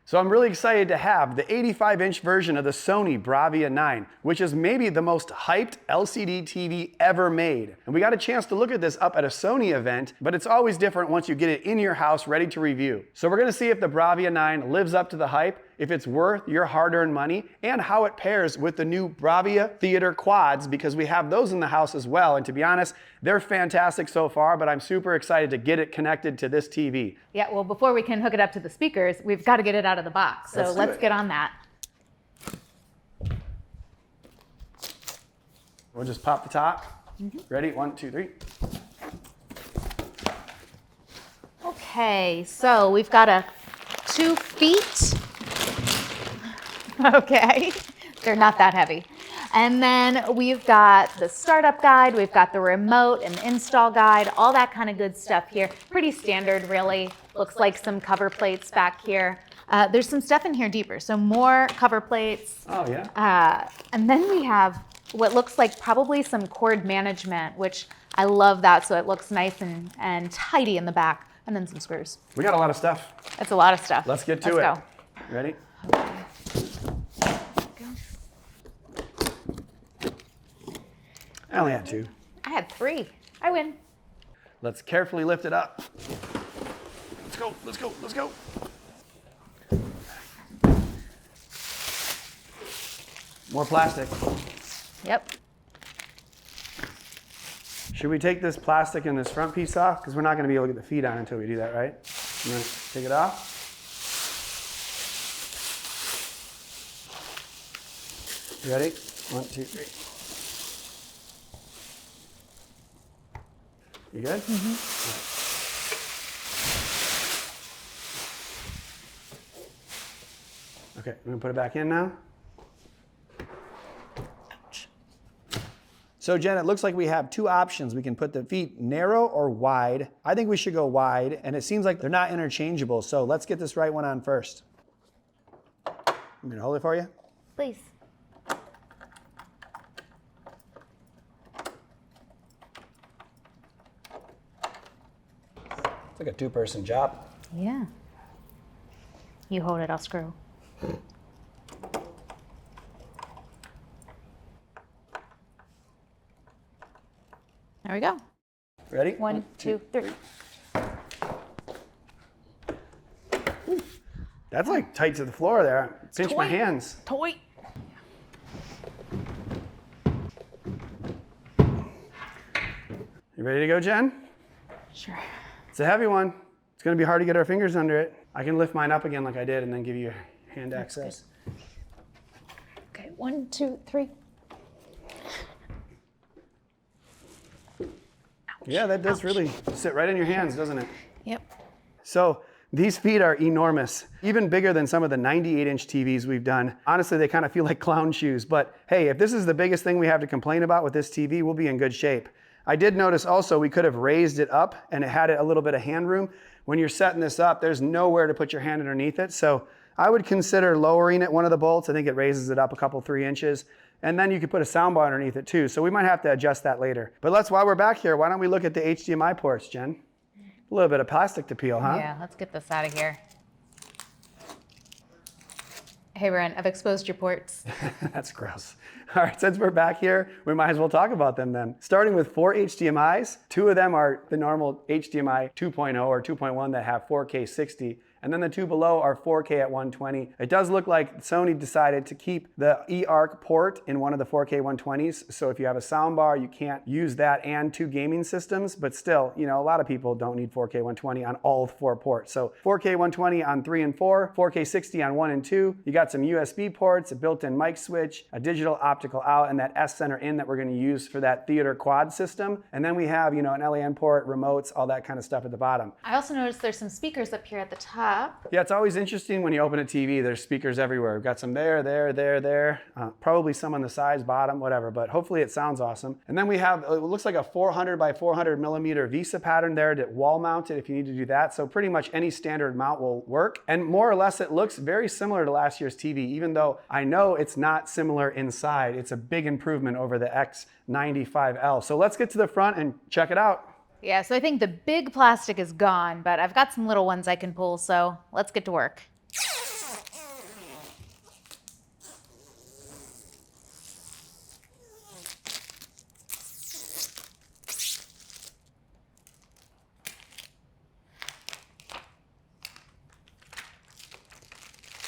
So I'm really excited to have the 85-inch version of the Sony Bravia 9, which is maybe the most hyped LCD TV ever made. And we got a chance to look at this up at a Sony event, but it's always different once you get it in your house ready to review. So we're gonna see if the Bravia 9 lives up to the hype, if it's worth your hard-earned money, and how it pairs with the new Bravia Theater Quads, because we have those in the house as well. And to be honest, they're fantastic so far, but I'm super excited to get it connected to this TV. Yeah, well, before we can hook it up to the speakers, we've got to get it out of the box. So let's get on that. We'll just pop the top. Ready? 1, 2, 3. Okay, so we've got 2 feet. Okay, they're not that heavy. And then we've got the startup guide, we've got the remote and install guide, all that kind of good stuff here. Pretty standard, really. Looks like some cover plates back here. There's some stuff in here deeper, so more cover plates. Oh, yeah. And then we have what looks like probably some cord management, which I love that, so it looks nice and tidy in the back. And then some screws. We got a lot of stuff. That's a lot of stuff. Let's get to it. Let's go. Ready? Okay. I only had 2. I had 3. I win. Let's carefully lift it up. Let's go, let's go, let's go. More plastic. Yep. Should we take this plastic and this front piece off? Because we're not going to be able to get the feet on until we do that, right? You want to take it off? You ready? 1, 2, 3. You good? Okay, we're going to put it back in now. So Jen, it looks like we have 2 options. We can put the feet narrow or wide. I think we should go wide, and it seems like they're not interchangeable. So let's get this right one on first. I'm gonna hold it for you. Please. It's like a 2-person job. Yeah. You hold it, I'll screw. There we go. Ready? 1, 2, 3. That's like tight to the floor there. Pinch my hands. Toy. You ready to go, Jen? Sure. It's a heavy one. It's gonna be hard to get our fingers under it. I can lift mine up again like I did and then give you hand access. Okay, 1, 2, 3. Yeah, that does really sit right in your hands, doesn't it? Yep. So these feet are enormous, even bigger than some of the 98-inch TVs we've done. Honestly, they kind of feel like clown shoes, but hey, if this is the biggest thing we have to complain about with this TV, we'll be in good shape. I did notice also we could have raised it up and it had a little bit of hand room. When you're setting this up, there's nowhere to put your hand underneath it. So I would consider lowering it one of the bolts. I think it raises it up a couple, 3 inches. And then you could put a soundbar underneath it too. So we might have to adjust that later. But while we're back here, why don't we look at the HDMI ports, Jen? A little bit of plastic to peel, huh? Yeah, let's get this out of here. Hey, Brent, I've exposed your ports. That's gross. All right, since we're back here, we might as well talk about them then. Starting with 4 HDMIs, 2 of them are the normal HDMI 2.0 or 2.1 that have 4K 60. And then the 2 below are 4K at 120. It does look like Sony decided to keep the eARC port in one of the 4K 120s. So if you have a soundbar, you can't use that and 2 gaming systems. But still, you know, a lot of people don't need 4K 120 on all 4 ports. So 4K 120 on 3 and 4, 4K 60 on 1 and 2. You got some USB ports, a built-in mic switch, a digital optical out, and that S center in that we're going to use for that theater quad system. And then we have, you know, an LAN port, remotes, all that kind of stuff at the bottom. I also noticed there's some speakers up here at the top. Yeah, it's always interesting when you open a TV, there's speakers everywhere. We've got some there. Probably some on the sides, bottom, whatever, but hopefully it sounds awesome. And then we have, it looks like a 400 by 400 millimeter VISA pattern there to wall mount it if you need to do that. So pretty much any standard mount will work. And more or less it looks very similar to last year's TV, even though I know it's not similar inside. It's a big improvement over the X95L. So let's get to the front and check it out. Yeah, so I think the big plastic is gone, but I've got some little ones I can pull, so let's get to work.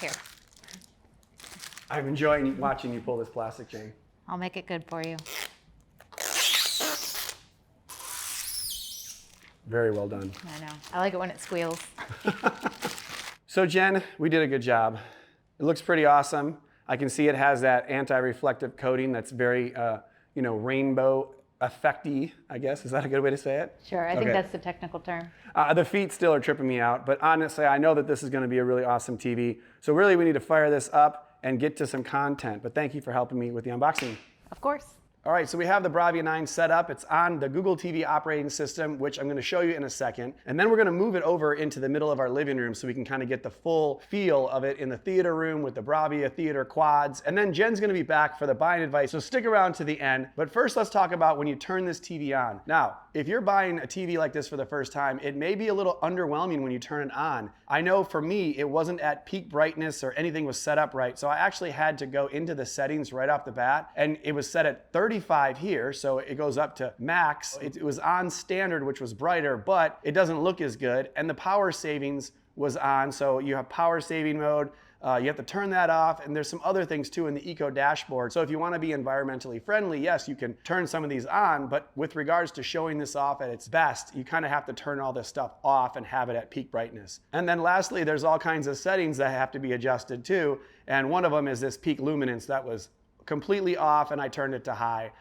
Here, I'm enjoying watching you pull this plastic chain. I'll make it good for you. Very well done. I know. I like it when it squeals. So Jen, we did a good job. It looks pretty awesome. I can see it has that anti-reflective coating that's very, rainbow effecty, I guess. Is that a good way to say it? Sure, I think that's the technical term. The feet still are tripping me out, but honestly, I know that this is going to be a really awesome TV. So really, we need to fire this up and get to some content. But thank you for helping me with the unboxing. Of course. All right, so we have the Bravia 9 set up. It's on the Google TV operating system, which I'm gonna show you in a second. And then we're gonna move it over into the middle of our living room so we can kind of get the full feel of it in the theater room with the Bravia theater quads. And then Jen's gonna be back for the buying advice, so stick around to the end. But first, let's talk about when you turn this TV on. Now, if you're buying a TV like this for the first time, it may be a little underwhelming when you turn it on. I know for me, it wasn't at peak brightness or anything was set up right, so I actually had to go into the settings right off the bat, and it was set at 35 here, so it goes up to max. It was on standard, which was brighter, but it doesn't look as good, and the power savings was on, so you have power saving mode. You have to turn that off, and there's some other things too in the Eco dashboard. So if you want to be environmentally friendly, yes, you can turn some of these on, but with regards to showing this off at its best, you kind of have to turn all this stuff off and have it at peak brightness. And then lastly, there's all kinds of settings that have to be adjusted too, and one of them is this peak luminance that was completely off, and I turned it to high.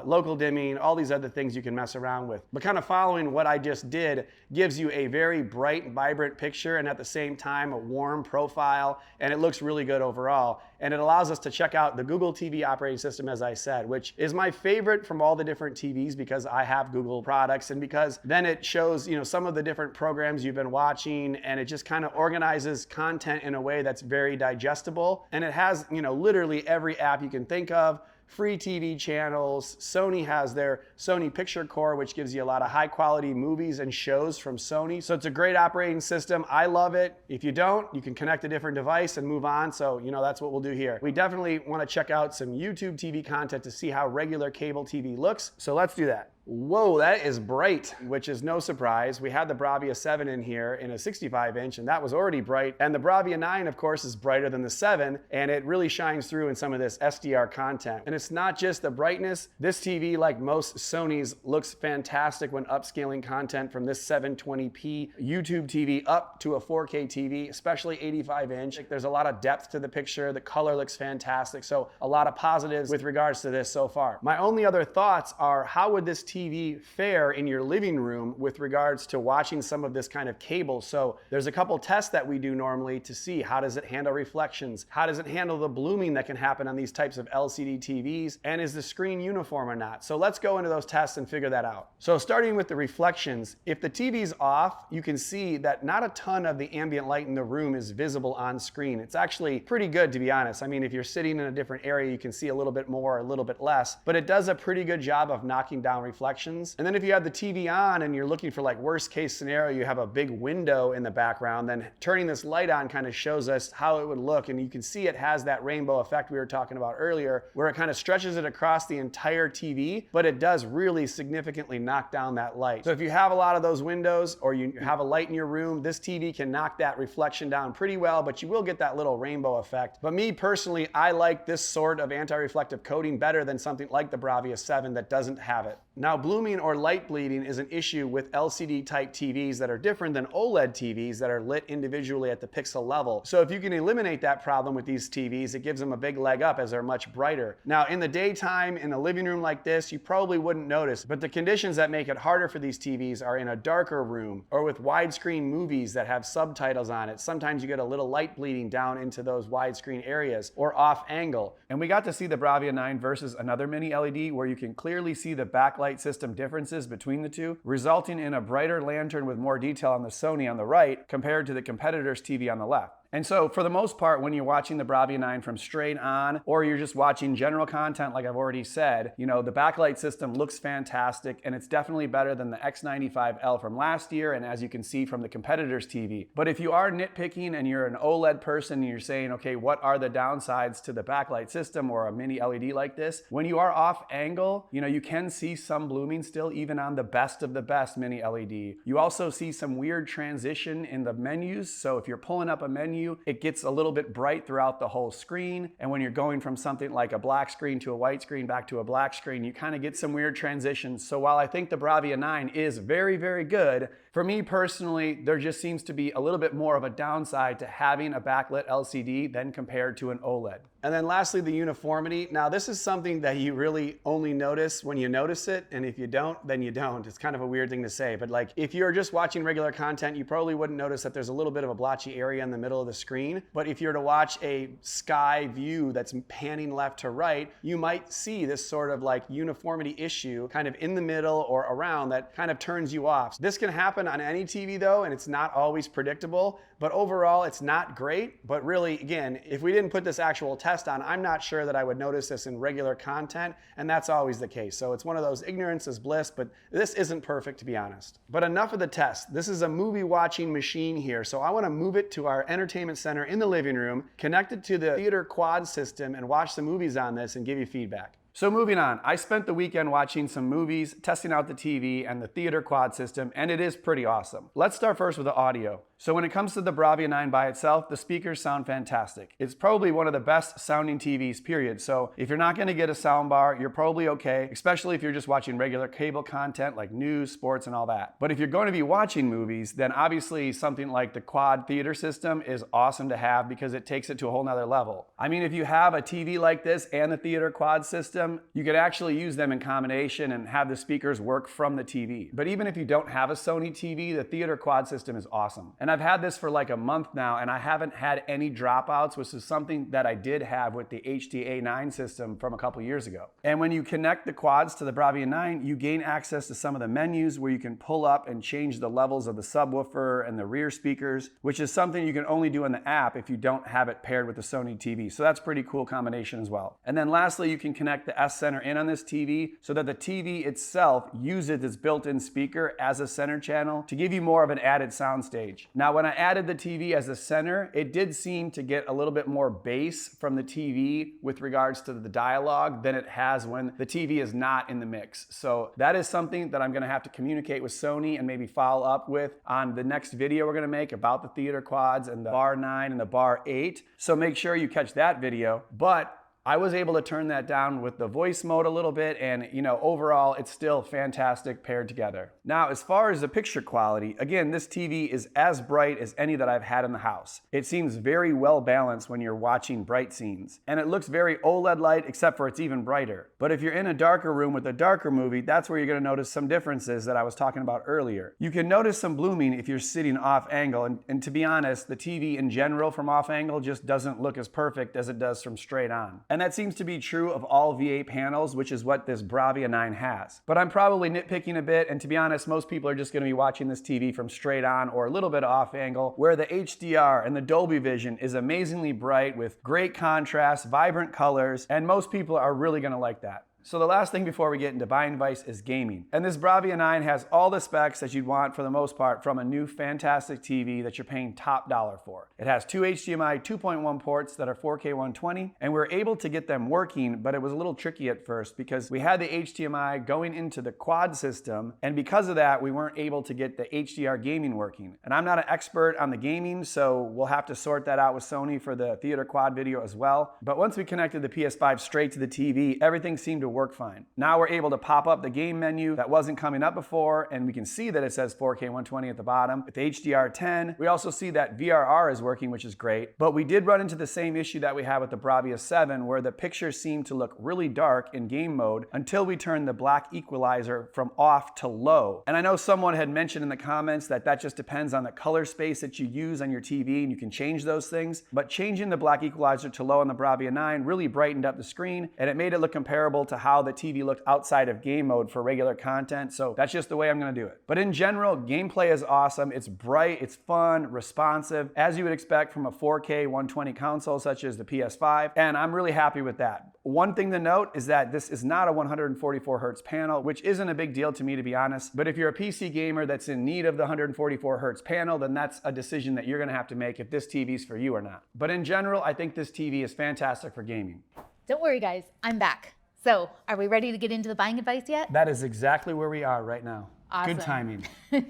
Local dimming, all these other things you can mess around with. But kind of following what I just did gives you a very bright, vibrant picture, and at the same time, a warm profile, and it looks really good overall. And it allows us to check out the Google TV operating system, as I said, which is my favorite from all the different TVs because I have Google products, and because then it shows, some of the different programs you've been watching, and it just kind of organizes content in a way that's very digestible. And it has, literally every app you can think of. Free TV channels. Sony has their Sony Picture Core, which gives you a lot of high quality movies and shows from Sony. So it's a great operating system. I love it. If you don't, you can connect a different device and move on. So, that's what we'll do here. We definitely want to check out some YouTube TV content to see how regular cable TV looks. So let's do that. Whoa, that is bright, which is no surprise. We had the Bravia 7 in here in a 65-inch, and that was already bright. And the Bravia 9, of course, is brighter than the 7, and it really shines through in some of this SDR content. And it's not just the brightness. This TV, like most Sonys, looks fantastic when upscaling content from this 720p YouTube TV up to a 4K TV, especially 85-inch. There's a lot of depth to the picture. The color looks fantastic. So a lot of positives with regards to this so far. My only other thoughts are, how would this TV fare in your living room with regards to watching some of this kind of cable? So there's a couple tests that we do normally to see how does it handle reflections, how does it handle the blooming that can happen on these types of LCD TVs, and is the screen uniform or not? So let's go into those tests and figure that out. So starting with the reflections, if the TV's off, you can see that not a ton of the ambient light in the room is visible on screen. It's actually pretty good, to be honest. I mean, if you're sitting in a different area, you can see a little bit more or a little bit less, but it does a pretty good job of knocking down reflections. And then if you have the TV on and you're looking for like worst case scenario, you have a big window in the background, then turning this light on kind of shows us how it would look. And you can see it has that rainbow effect we were talking about earlier, where it kind of stretches it across the entire TV, but it does really significantly knock down that light. So if you have a lot of those windows or you have a light in your room, this TV can knock that reflection down pretty well, but you will get that little rainbow effect. But me personally, I like this sort of anti-reflective coating better than something like the Bravia 7 that doesn't have it. Now, blooming or light bleeding is an issue with LCD type TVs that are different than OLED TVs that are lit individually at the pixel level. So if you can eliminate that problem with these TVs, it gives them a big leg up as they're much brighter. Now, in the daytime, in a living room like this, you probably wouldn't notice, but the conditions that make it harder for these TVs are in a darker room or with widescreen movies that have subtitles on it. Sometimes you get a little light bleeding down into those widescreen areas or off angle. And we got to see the Bravia 9 versus another mini LED where you can clearly see the backlight system differences between the two, resulting in a brighter lantern with more detail on the Sony on the right compared to the competitor's TV on the left. And so for the most part, when you're watching the Bravia 9 from straight on, or you're just watching general content, like I've already said, the backlight system looks fantastic, and it's definitely better than the X95L from last year, and as you can see from the competitor's TV. But if you are nitpicking and you're an OLED person and you're saying, okay, what are the downsides to the backlight system or a mini LED like this? When you are off angle, you can see some blooming still, even on the best of the best mini LED. You also see some weird transition in the menus. So if you're pulling up a menu menu, it gets a little bit bright throughout the whole screen. And when you're going from something like a black screen to a white screen back to a black screen, you kind of get some weird transitions. So while I think the Bravia 9 is very, very good, for me personally, there just seems to be a little bit more of a downside to having a backlit LCD than compared to an OLED. And then lastly, the uniformity. Now this is something that you really only notice when you notice it, and if you don't, then you don't. It's kind of a weird thing to say, but like if you're just watching regular content, you probably wouldn't notice that there's a little bit of a blotchy area in the middle of the screen. But if you're to watch a sky view that's panning left to right, you might see this sort of like uniformity issue kind of in the middle or around that kind of turns you off. This can happen on any TV though, and it's not always predictable, but overall it's not great. But really, again, if we didn't put this actual test on, I'm not sure that I would notice this in regular content, and that's always the case. So it's one of those ignorance is bliss, but this isn't perfect to be honest. But enough of the test. This is a movie watching machine here, so I want to move it to our entertainment center in the living room, connect it to the theater quad system, and watch some movies on this and give you feedback. So moving on, I spent the weekend watching some movies, testing out the TV and the theater quad system, and it is pretty awesome. Let's start first with the audio. So when it comes to the Bravia 9 by itself, the speakers sound fantastic. It's probably one of the best sounding TVs, period. So if you're not gonna get a sound bar, you're probably okay, especially if you're just watching regular cable content like news, sports, and all that. But if you're going to be watching movies, then obviously something like the quad theater system is awesome to have because it takes it to a whole nother level. I mean, if you have a TV like this and the theater quad system, you could actually use them in combination and have the speakers work from the TV. But even if you don't have a Sony TV, the theater quad system is awesome. And I've had this for like a month now, and I haven't had any dropouts, which is something that I did have with the HDA9 system from a couple years ago. And when you connect the quads to the Bravia 9, you gain access to some of the menus where you can pull up and change the levels of the subwoofer and the rear speakers, which is something you can only do in the app if you don't have it paired with the Sony TV. So that's a pretty cool combination as well. And then lastly, you can connect the S Center in on this TV so that the TV itself uses its built-in speaker as a center channel to give you more of an added sound stage. Now, when I added the TV as a center, it did seem to get a little bit more bass from the TV with regards to the dialogue than it has when the TV is not in the mix. So that is something that I'm gonna have to communicate with Sony and maybe follow up with on the next video we're gonna make about the theater quads and the Bar 9 and the Bar 8. So make sure you catch that video. But I was able to turn that down with the voice mode a little bit, and overall it's still fantastic paired together. Now, as far as the picture quality, again, this TV is as bright as any that I've had in the house. It seems very well balanced when you're watching bright scenes, and it looks very OLED light, except for it's even brighter. But if you're in a darker room with a darker movie, that's where you're gonna notice some differences that I was talking about earlier. You can notice some blooming if you're sitting off angle, and to be honest, the TV in general from off angle just doesn't look as perfect as it does from straight on. And that seems to be true of all V8 panels, which is what this Bravia 9 has. But I'm probably nitpicking a bit, and to be honest, most people are just gonna be watching this TV from straight on or a little bit off angle, where the HDR and the Dolby Vision is amazingly bright with great contrast, vibrant colors, and most people are really gonna like that. So the last thing before we get into buying advice is gaming. And this Bravia 9 has all the specs that you'd want for the most part from a new fantastic TV that you're paying top dollar for. It has two HDMI 2.1 ports that are 4K 120, and we're able to get them working, but it was a little tricky at first because we had the HDMI going into the quad system, and because of that, we weren't able to get the HDR gaming working. And I'm not an expert on the gaming, so we'll have to sort that out with Sony for the theater quad video as well. But once we connected the PS5 straight to the TV, everything seemed to work fine. Now we're able to pop up the game menu that wasn't coming up before, and we can see that it says 4K 120 at the bottom. With HDR10, we also see that VRR is working, which is great, but we did run into the same issue that we had with the Bravia 7, where the pictures seemed to look really dark in game mode until we turned the black equalizer from off to low. And I know someone had mentioned in the comments that that just depends on the color space that you use on your TV, and you can change those things, but changing the black equalizer to low on the Bravia 9 really brightened up the screen, and it made it look comparable to how the TV looked outside of game mode for regular content. So that's just the way I'm gonna do it. But in general, gameplay is awesome. It's bright, it's fun, responsive, as you would expect from a 4K 120 console such as the PS5, and I'm really happy with that. One thing to note is that this is not a 144 hertz panel, which isn't a big deal to me, to be honest. But if you're a PC gamer that's in need of the 144 hertz panel, then that's a decision that you're gonna have to make if this TV's for you or not. But in general, I think this TV is fantastic for gaming. Don't worry, guys, I'm back. So, are we ready to get into the buying advice yet? That is exactly where we are right now. Awesome. Good timing.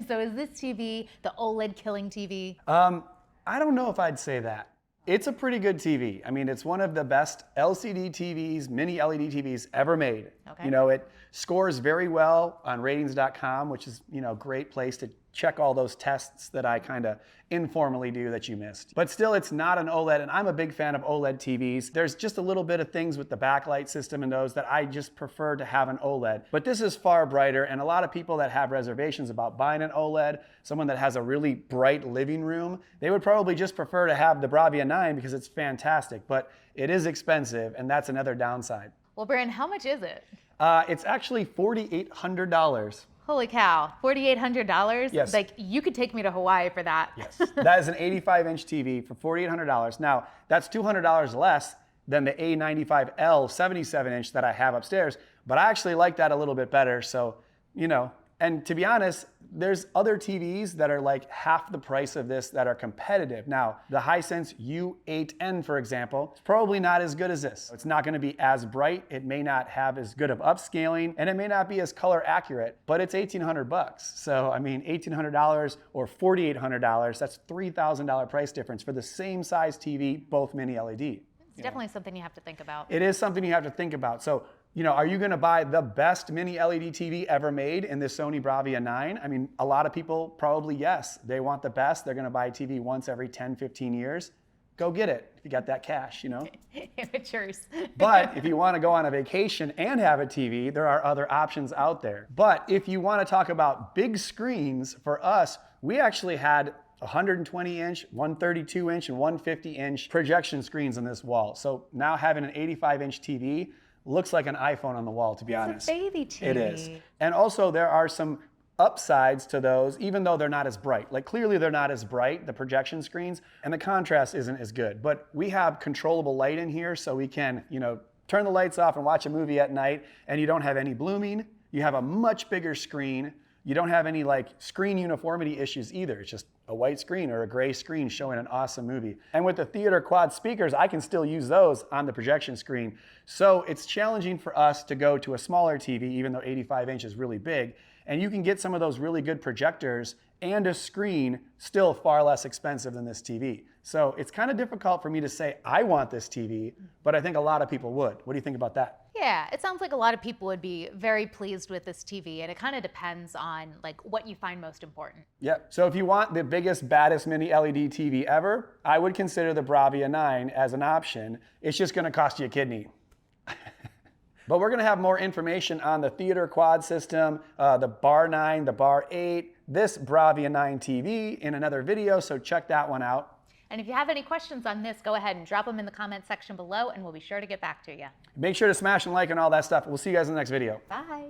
So is this TV the OLED killing TV? I don't know if I'd say that. It's a pretty good TV. I mean, it's one of the best LCD TVs, mini LED TVs ever made. Okay. You know, it scores very well on ratings.com, which is, you know, a great place to check all those tests that I kind of informally do that you missed. But still, it's not an OLED, and I'm a big fan of OLED TVs. There's just a little bit of things with the backlight system and those that I just prefer to have an OLED. But this is far brighter, and a lot of people that have reservations about buying an OLED, someone that has a really bright living room, they would probably just prefer to have the Bravia 9 because it's fantastic, but it is expensive, and that's another downside. Well, Brandon, how much is it? It's actually $4,800. Holy cow, $4,800? Yes. Like, you could take me to Hawaii for that. Yes, that is an 85-inch TV for $4,800. Now, that's $200 less than the A95L 77-inch that I have upstairs, but I actually like that a little bit better. So, you know, and to be honest, there's other TVs that are like half the price of this that are competitive. Now, the Hisense U8N, for example, is probably not as good as this. It's not going to be as bright. It may not have as good of upscaling, and it may not be as color accurate, but it's $1,800. So, I mean, $1,800 or $4,800, that's $3,000 price difference for the same size TV, both mini LED. It's definitely something you have to think about. It is something you have to think about. So, you know, are you going to buy the best mini LED TV ever made in this Sony Bravia 9? I mean, a lot of people probably, yes. They want the best. They're going to buy a TV once every 10, 15 years. Go get it if you got that cash, you know? Amateurs. But if you want to go on a vacation and have a TV, there are other options out there. But if you want to talk about big screens, for us, we actually had 120-inch, 132-inch, and 150-inch projection screens on this wall. So now having an 85-inch TV looks like an iPhone on the wall, to be honest. It's a baby TV. It is. And also there are some upsides to those, even though they're not as bright. Like clearly they're not as bright, the projection screens, and the contrast isn't as good. But we have controllable light in here, so we can, you know, turn the lights off and watch a movie at night, and you don't have any blooming. You have a much bigger screen. You don't have any like screen uniformity issues either. It's just a white screen or a gray screen showing an awesome movie. And with the theater quad speakers, I can still use those on the projection screen. So it's challenging for us to go to a smaller TV, even though 85 inch is really big. And you can get some of those really good projectors and a screen still far less expensive than this TV. So it's kind of difficult for me to say, I want this TV, but I think a lot of people would. What do you think about that? Yeah, it sounds like a lot of people would be very pleased with this TV, and it kind of depends on like what you find most important. Yep. So if you want the biggest, baddest mini LED TV ever, I would consider the Bravia 9 as an option. It's just going to cost you a kidney. But we're going to have more information on the theater quad system, the Bar 9, the Bar 8, this Bravia 9 TV in another video, so check that one out. And if you have any questions on this, go ahead and drop them in the comment section below, and we'll be sure to get back to you. Make sure to smash and like and all that stuff. We'll see you guys in the next video. Bye.